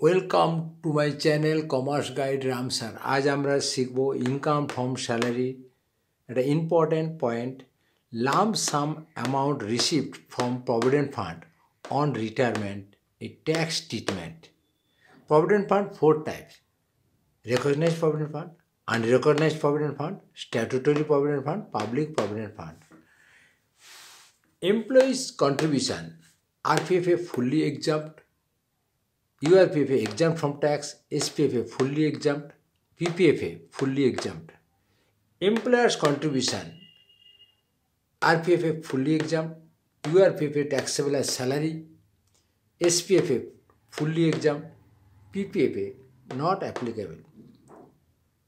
Welcome to my channel commerce guide Ram sir. আজ আমরা শিখব ইনকাম ফ্রম স্যালারি, একটা important point, lump some amount received from provident fund on retirement, A tax treatment. Provident fund four types: recognized provident fund, unrecognized provident fund, statutory provident fund, public provident fund. Employees contribution, RPFA fully exempt, URPFA exempt from tax, SPFA fully exempt, PPFA fully exempt. Employers contribution, RPFA fully exempt, URPFA taxable as salary, SPFA fully exempt, PPFA not applicable.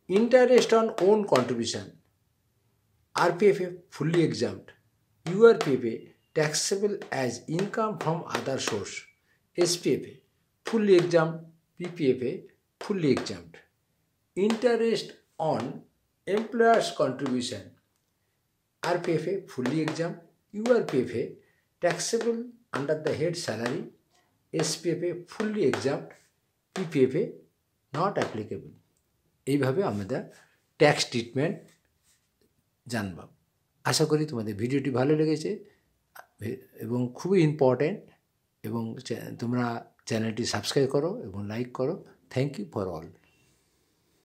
Interest on own contribution, RPFA fully exempt, URPFA taxable as income from other source, SPFA fully exempt, PPFA fully exempt. Interest on employer's contribution, RPFA fully exempt, URPFA taxable under the head salary, SPFA fully exempt, PPFA not applicable. এইভাবে আমরা tax treatment জানব। আশা করি তোমাদের ভিডিওটি ভালো লেগেছে এবং খুবই ইম্পর্ট্যান্ট, এবং তোমরা চ্যানেলটি সাবস্ক্রাইব করো এবং লাইক করো। Thank you for all.